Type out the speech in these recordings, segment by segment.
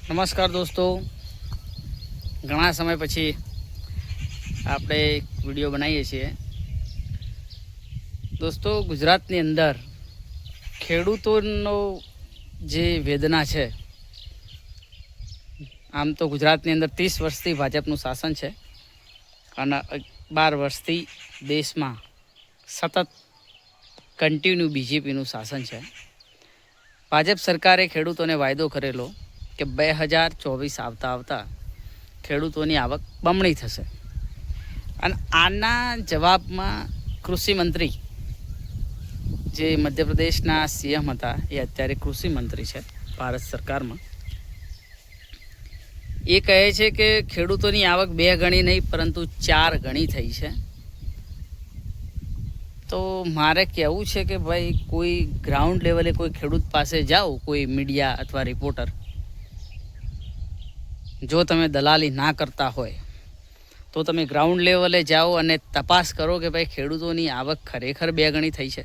નમસ્કાર દોસ્તો, ઘણા સમય પછી આપણે એક વિડીયો બનાવીએ છીએ. દોસ્તો, ગુજરાતની અંદર ખેડૂતોનો જે વેદના છે, આમ તો ગુજરાતની અંદર 30 વર્ષથી ભાજપનું શાસન છે અને 12 વર્ષથી દેશમાં સતત કન્ટિન્યુ બીજેપીનું શાસન છે. ભાજપ સરકારે ખેડૂતોને વાયદો કરેલો કે 2024 આવતા ખેડૂતોની આવક બમણી થશે અને આના જવાબમાં કૃષિ મંત્રી જે મધ્યપ્રદેશના સીએમ હતા, એ અત્યારે કૃષિ મંત્રી છે ભારત સરકારમાં, એ કહે છે કે ખેડૂતોની આવક 2 ગણી નહીં પરંતુ 4 ગણી થઈ છે. તો મારે કહેવું છે કે ભાઈ, કોઈ ગ્રાઉન્ડ લેવલે કોઈ ખેડૂત પાસે જાઓ, કોઈ મીડિયા અથવા રિપોર્ટર, જો તમે દલાલી ના કરતા હોય તો તમે ગ્રાઉન્ડ લેવલે જાઓ અને તપાસ કરો કે ભાઈ ખેડૂતોની આવક ખરેખર 2 ગણી થઈ છે.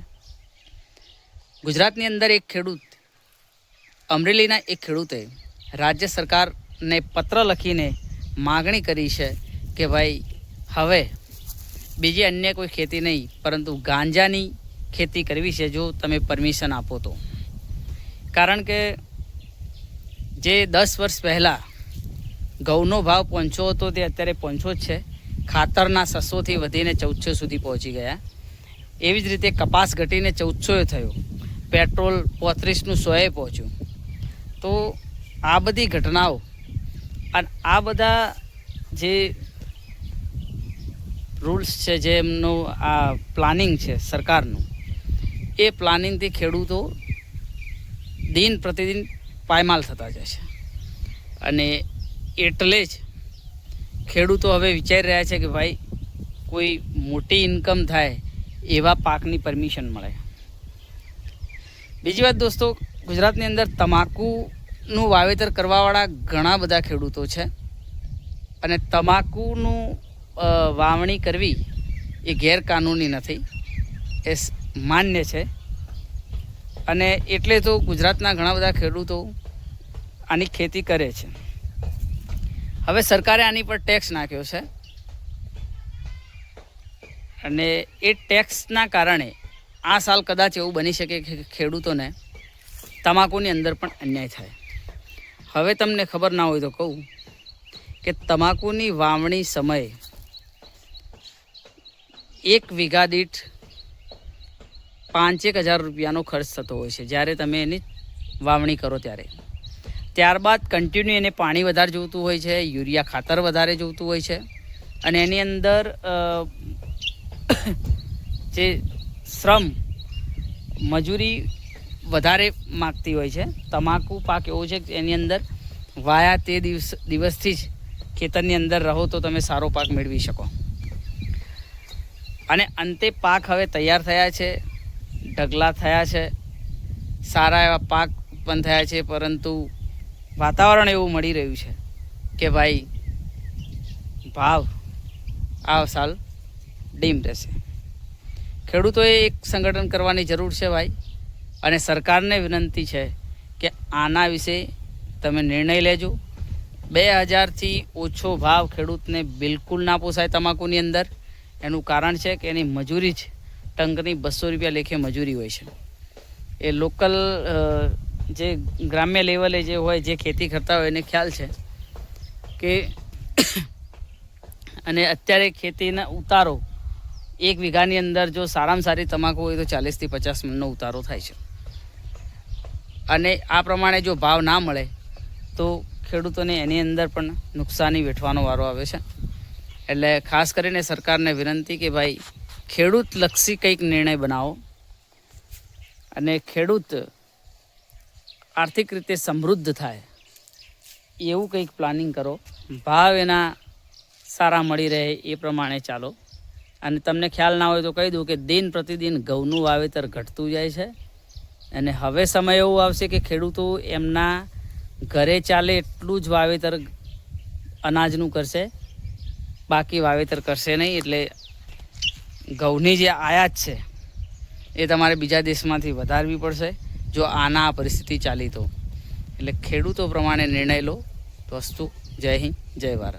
ગુજરાતની અંદર એક ખેડૂત, અમરેલીના એક ખેડૂતે રાજ્ય સરકારને પત્ર લખીને માગણી કરી છે કે ભાઈ હવે બીજી અન્ય કોઈ ખેતી નહીં પરંતુ ગાંજાની ખેતી કરવી છે, જો તમે પરમિશન આપો તો. કારણ કે જે 10 વર્ષ પહેલાં ઘઉંનો ભાવ 500 હતો તે અત્યારે 500 જ છે. ખાતરના 600થી વધીને 1400 સુધી પહોંચી ગયા. એવી જ રીતે કપાસ ઘટીને 1400 થયો. પેટ્રોલ 35નું 100એ પહોંચ્યું. તો આ બધી ઘટનાઓ અને આ બધા જે રૂલ્સ છે, જે એમનું આ પ્લાનિંગ છે સરકારનું, એ પ્લાનિંગથી ખેડૂતો દિન પ્રતિદિન પાયમાલ થતા જાય છે. અને એટલે જ ખેડૂતો હવે વિચારી રહ્યા છે કે ભાઈ કોઈ મોટી ઇન્કમ થાય એવા પાકની પરમિશન મળે. બીજી વાત દોસ્તો, ગુજરાતની અંદર તમાકુનું વાવેતર કરવાવાળા ઘણા બધા ખેડૂતો છે અને તમાકુનું વાવણી કરવી એ ગેરકાનૂની નથી, એ માન્ય છે. અને એટલે તો ગુજરાતના ઘણા બધા ખેડૂતો આની ખેતી કરે છે. હવે સરકારે આની પર ટેક્સ નાખ્યો છે અને એ ટેક્સના કારણે આ સાલ કદાચ એવું બની શકે કે ખેડૂતોને તમાકુની અંદર પણ અન્યાય થાય. હવે તમને ખબર ના હોય તો કહું કે તમાકુની વાવણી સમયે 1 વીઘા દીઠ 5,000 રૂપિયાનો ખર્ચ થતો હોય છે જ્યારે તમે એની વાવણી કરો ત્યારે. ત્યારબાદ કન્ટિન્યુ એને પાણી વધારે જોઈતું હોય છે, યુરિયા ખાતર વધારે જોઈતું હોય છે અને એની અંદર જે શ્રમ મજૂરી વધારે માગતી હોય છે. તમાકુ પાક એવો છે કે એની અંદર વાયા તે દિવસથી જ ખેતરની અંદર રહો તો તમે સારો પાક મેળવી શકો. અને અંતે પાક હવે તૈયાર થયા છે, ઢગલા થયા છે, સારા એવા પાક ઉત્પન્ન થયા છે, પરંતુ વાતાવરણ એવું મળી રહ્યું છે કે ભાઈ ભાવ આ સાલ ડીમ રહેશે. ખેડૂતોએ એક સંગઠન કરવાની જરૂર છે ભાઈ, અને સરકારને વિનંતી છે કે આના વિશે તમે નિર્ણય લેજો. 2,000થી ઓછો ભાવ ખેડૂતને બિલકુલ ના પોસાય તમાકુની અંદર. એનું કારણ છે કે એની મજૂરી જ ટંકની 200 રૂપિયા લેખે મજૂરી હોય છે. એ લોકલ જે ગ્રામ્ય લેવલે જે હોય, જે ખેતી કરતા હોય એને ખ્યાલ છે કે અને અત્યારે ખેતીના ઉતારો 1 વીઘાની અંદર જો સારામાં સારી તમાકુ હોય તો 40થી 50 મણનો ઉતારો થાય છે. અને આ પ્રમાણે જો ભાવ ના મળે તો ખેડૂતોને એની અંદર પણ નુકસાની વેઠવાનો વારો આવે છે. એટલે ખાસ કરીને સરકારને વિનંતી કે ભાઈ ખેડૂતલક્ષી કંઈક નિર્ણય બનાવો અને ખેડૂત આર્થિક રીતે સમૃદ્ધ થાય એવું કંઈક પ્લાનિંગ કરો. ભાવ એના સારા મળી રહે એ પ્રમાણે ચાલો. અને તમને ખ્યાલ ના હોય તો કહી દઉં કે દિન પ્રતિદિન ઘઉંનું વાવેતર ઘટતું જાય છે અને હવે સમય એવો આવશે કે ખેડૂતો એમના ઘરે ચાલે એટલું જ વાવેતર અનાજનું કરશે, બાકી વાવેતર કરશે નહીં. એટલે ઘઉંની જે આયાત છે એ તમારે બીજા દેશમાંથી વધારવી પડશે જો આના પરિસ્થિતિ ચાલી તો. એટલે ખેડૂતો પ્રમાણે નિર્ણય લો. તો અસ્તુ. જય હિન્દ, જય ભારત.